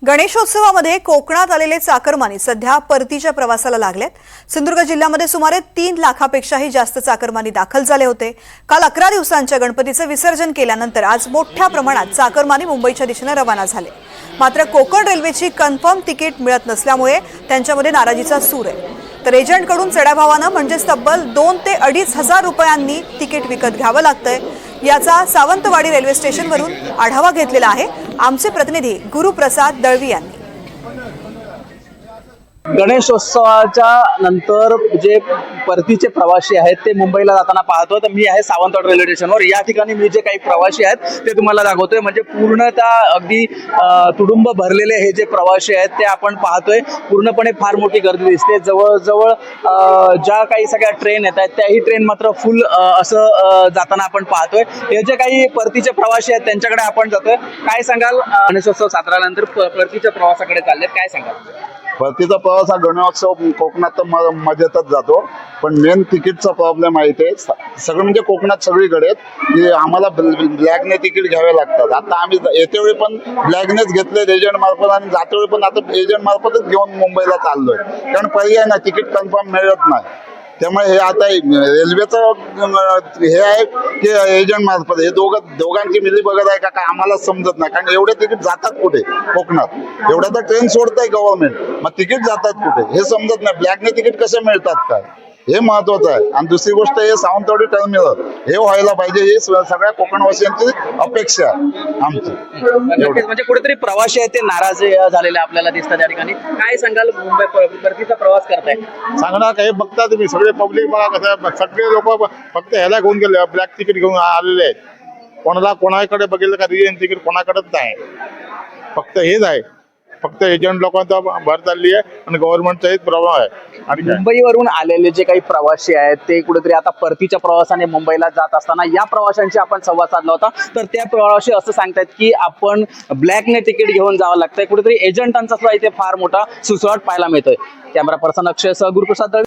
गणेशोत्सवामध्ये कोकणात आलेले चाकरमानी सध्या परतीच्या प्रवासाला लागलेत। सिंधुदुर्ग जिल्ह्यामध्ये सुमारे 3 लाखापेक्षाही जास्त चाकरमानी दाखल झाले होते। काल 11 दिवसांच्या गणपतीचे विसर्जन केल्यानंतर आज मोठ्या प्रमाणात चाकरमानी मुंबईच्या दिशेने रवाना झाले। मात्र कोकण रेल्वेची कन्फर्म तिकीट मिळत नसल्यामुळे त्यांच्यामध्ये नाराजीचा सूर आहे। तर एजंटकडून चढ्या भावाने म्हणजे तब्बल 2 ते 2.5 हजार रुपयांनी तिकीट विकत घ्यावं लागतंय। याचा सावंतवाडी रेल्वे स्टेशनवरून आढावा घेतलेला आहे आमचे प्रतिनिधी गुरुप्रसाद दळवी यांनी। गणेशोत्सवाच्या नंतर जे परतीचे प्रवासी आहेत ते मुंबईला जाताना पाहतो। तर मी आहे सावंतवाडी रेल्वे स्टेशनवर। या ठिकाणी मी जे काही प्रवासी आहेत ते तुम्हाला दाखवतोय। म्हणजे पूर्णतः अगदी तुडुंब भरलेले हे जे प्रवासी आहेत ते आपण पाहतोय। पूर्णपणे फार मोठी गर्दी दिसते। जवळजवळ ज्या काही सगळ्या ट्रेन येत आहेत त्याही ट्रेन मात्र फुल असं जाताना आपण पाहतोय। हे जे काही परतीचे प्रवासी आहेत त्यांच्याकडे आपण जातोय। काय सांगाल, गणेशोत्सव साजरा झाल्यानंतर परतीच्या प्रवासाकडे चाललेत, काय सांगाल? परतीचा प्रवास हा गणेशोत्सव कोकणात तर मजेतच जातो, पण मेन तिकीटचा प्रॉब्लेम आहे ते सगळं म्हणजे कोकणात सगळीकडे की आम्हाला ब्लॅकने तिकीट घ्यावे लागतात। आता आम्ही येतेवेळी पण ब्लॅकनेच घेतले एजंट मार्फत आणि जातेवेळी पण आता एजंट मार्फतच घेऊन मुंबईला चाललोय, कारण पर्याय नाही, तिकीट कन्फर्म मिळत नाही। त्यामुळे हे आता रेल्वेचं हे आहे की एजंट मार्फत हे दोघांची मिली बघत आहे का आम्हाला समजत नाही, कारण एवढे तिकीट जातात कुठे कोकणात, एवढ्या तर ट्रेन सोडताय गव्हर्नमेंट, मग तिकीट जातात कुठे हे समजत नाही। ब्लॅकने तिकीट कसे मिळतात काय हे महत्वाचं आहे। आणि दुसरी गोष्ट हे सावंतवाडी टर्मिनल हे व्हायला पाहिजे, ही सगळ्या कोकणवासियांची अपेक्षा आमची। म्हणजे कुठेतरी प्रवासी आहेत ते नाराज झालेले आपल्याला दिसतात त्या ठिकाणी। काय सांगाल, मुंबई परतीचा प्रवास करताय? सांगणार काही बघता तुम्ही सगळे पब्लिक बघा कसं, सगळे लोक फक्त ह्याला घेऊन गेले, ब्लॅक तिकीट घेऊन आलेले आहेत। कोणाकडे बघितलं का रिअल तिकीट कोणाकडेच नाही, फक्त हेच आहे, फक्त एजंट लोकांचा भर चालली आहे आणि गव्हर्नमेंटचाही प्रॉब्लेम आहे। आणि मुंबईवरून आलेले जे काही प्रवासी आहेत ते कुठेतरी आता परतीच्या प्रवासाने मुंबईला जात असताना या प्रवाशांशी आपण संवाद साधला होता। तर त्या प्रवासी असं सांगतात की आपण ब्लॅकने तिकीट घेऊन जावं लागतंय। कुठेतरी एजंटांचा सुद्धा इथे फार मोठा सुसवाट पाहायला मिळतोय। कॅमेरा पर्सन अक्षय सह गुरुप्रसाद दळवी।